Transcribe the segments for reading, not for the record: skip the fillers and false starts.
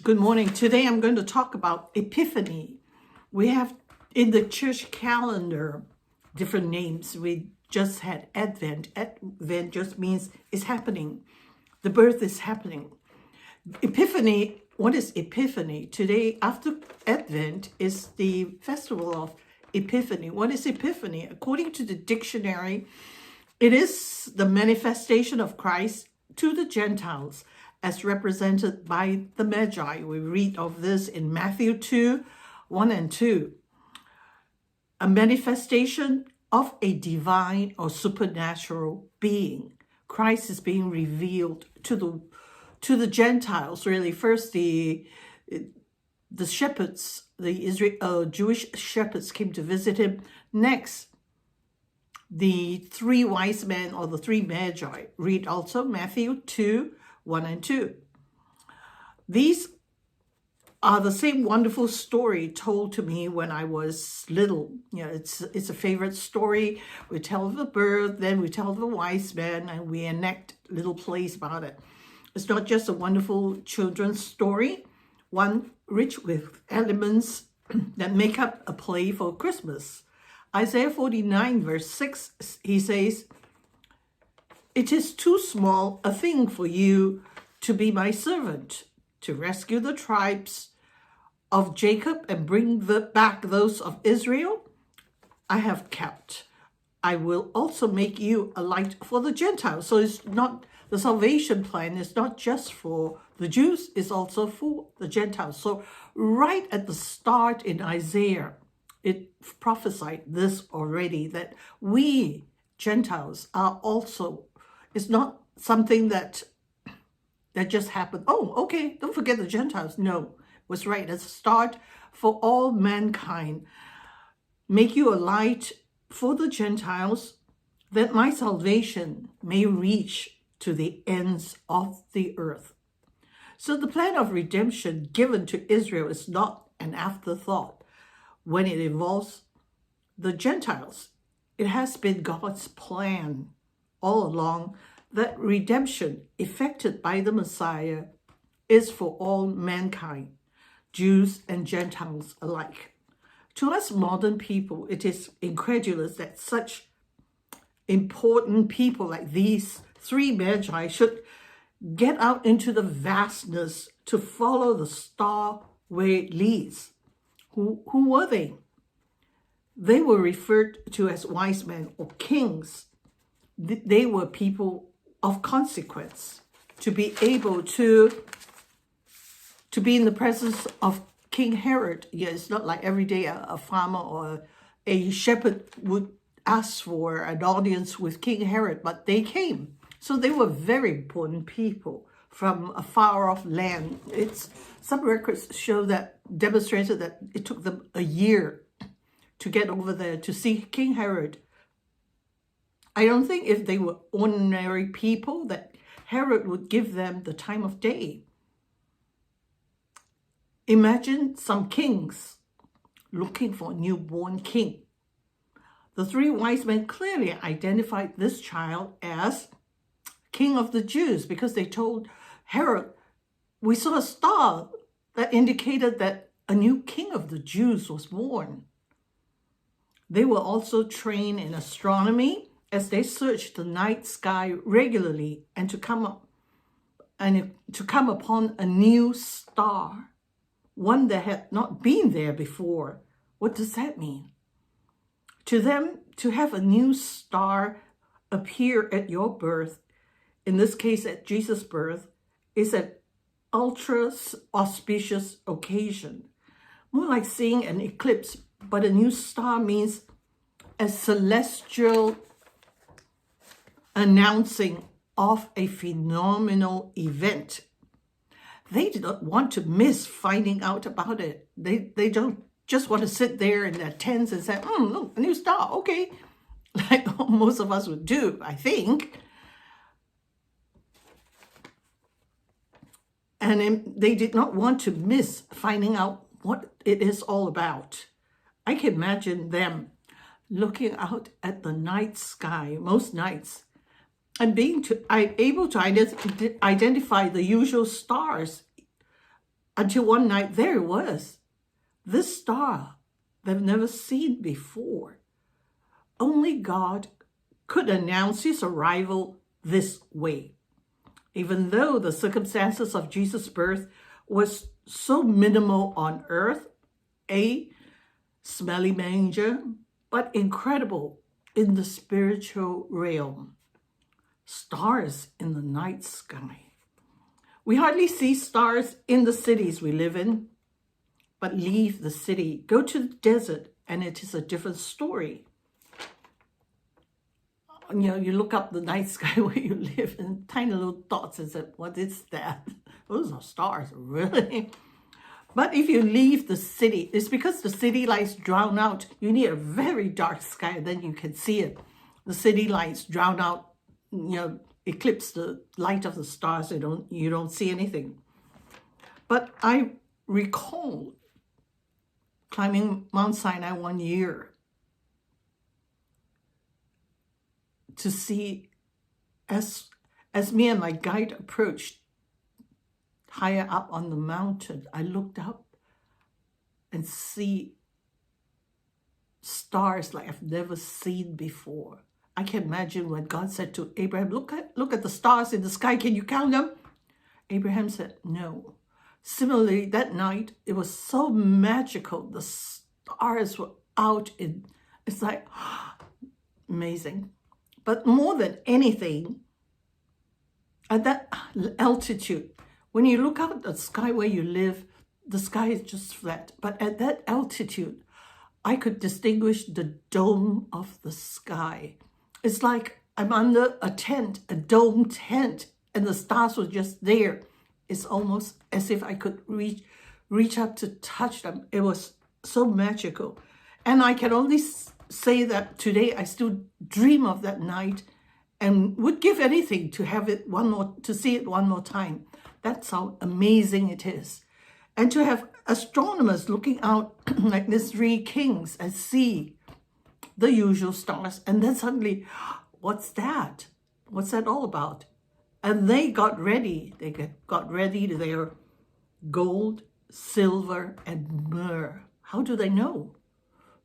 Good morning. Today I'm going to talk about Epiphany. We have in the church calendar different names. We just had Advent. Advent just means it's happening. The birth is happening. Epiphany, what is Epiphany? Today, after Advent, is the festival of Epiphany. What is Epiphany? According to the dictionary, it is the manifestation of Christ to the Gentiles as represented by the Magi. We read of this in Matthew 2, 1 and 2. A manifestation of a divine or supernatural being. Christ is being revealed to the Gentiles, really. First, the shepherds, the Jewish shepherds came to visit him. Next, the three wise men or the three magi. Read also Matthew 2, 1 and 2. These are the same wonderful story told to me when I was little. It's a favorite story. We tell the birth, then we tell the wise men, and we enact little plays about it. It's not just a wonderful children's story, one rich with elements that make up a play for Christmas. Isaiah 49 verse 6, he says, "It is too small a thing for you to be my servant, to rescue the tribes of Jacob and bring back those of Israel I have kept. I will also make you a light for the Gentiles." So it's not, the salvation plan is not just for the Jews, it's also for the Gentiles. So right at the start in Isaiah, it prophesied this already, that we Gentiles are also, it's not something that just happened. Oh, okay, don't forget the Gentiles. No, it was right at the start for all mankind. Make you a light for the Gentiles, that my salvation may reach to the ends of the earth. So the plan of redemption given to Israel is not an afterthought when it involves the Gentiles. It has been God's plan all along that redemption effected by the Messiah is for all mankind, Jews and Gentiles alike. To us modern people, it is incredulous that such important people like these three magi should get out into the vastness to follow the star where it leads. Who were they? They were referred to as wise men or kings. They were people of consequence, to be able to be in the presence of King Herod. Yeah, it's not like every day a farmer or a shepherd would ask for an audience with King Herod, but they came. So they were very important people from a far off land. Some records show that, demonstrated that it took them a year to get over there to see King Herod. I don't think if they were ordinary people that Herod would give them the time of day. Imagine some kings looking for a newborn king. The three wise men clearly identified this child as King of the Jews because they told Herod, "We saw a star that indicated that a new king of the Jews was born." They were also trained in astronomy as they searched the night sky regularly and to come upon a new star, one that had not been there before. What does that mean? To them, to have a new star appear at your birth, in this case at Jesus' birth, is an ultra auspicious occasion. More like seeing an eclipse, but a new star means a celestial announcing of a phenomenal event. They did not want to miss finding out about it. They don't just want to sit there in their tents and say, look, a new star, okay. Like most of us would do, I think. And they did not want to miss finding out what it is all about. I can imagine them looking out at the night sky most nights and being able to identify the usual stars Until one night, there it was. This star they've never seen before. Only God could announce his arrival this way. Even though the circumstances of Jesus' birth was so minimal on earth, a smelly manger, but incredible in the spiritual realm. Stars in the night sky. We hardly see stars in the cities we live in, but leave the city, go to the desert, and it is a different story. You look up the night sky where you live and tiny little dots and say, what is that? Those are stars, really? But if you leave the city, it's because the city lights drown out. You need a very dark sky, then you can see it. The city lights drown out, eclipse the light of the stars. You don't see anything. But I recall climbing Mount Sinai one year to see, as me and my guide approached higher up on the mountain, I looked up and see stars like I've never seen before. I can imagine when God said to Abraham, look at the stars in the sky, can you count them? Abraham said, no. Similarly, that night, it was so magical. The stars were out it's like, amazing. But more than anything, at that altitude, when you look up at the sky where you live, the sky is just flat. But at that altitude, I could distinguish the dome of the sky. It's like I'm under a tent, a dome tent, and the stars were just there. It's almost as if I could reach up to touch them. It was so magical. And I can only say that today I still dream of that night and would give anything to have it to see it one more time. That's how amazing it is. And to have astronomers looking out like these three kings and see the usual stars. And then suddenly, what's that? What's that all about? And they got ready. They got ready to their gold, silver, and myrrh. How do they know?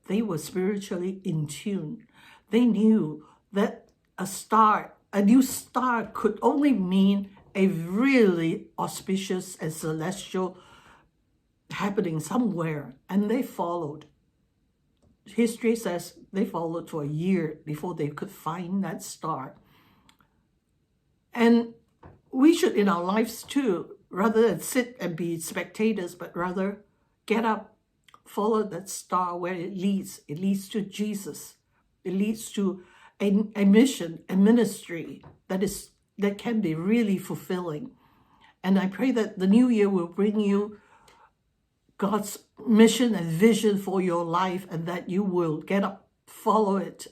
They were spiritually in tune. They knew that a new star could only mean a really auspicious and celestial happening somewhere. And they followed. History says they followed for a year before they could find that star. And we should, in our lives too, rather than sit and be spectators, but rather get up, follow that star where it leads. It leads to Jesus. It leads to a mission, a ministry that can be really fulfilling. And I pray that the new year will bring you God's mission and vision for your life, and that you will get up, follow it,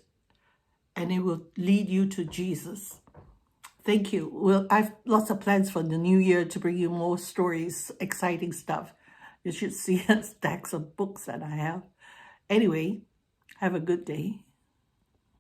and it will lead you to Jesus. Thank you. Well, I've lots of plans for the new year to bring you more stories, exciting stuff. You should see stacks of books that I have. Anyway, have a good day.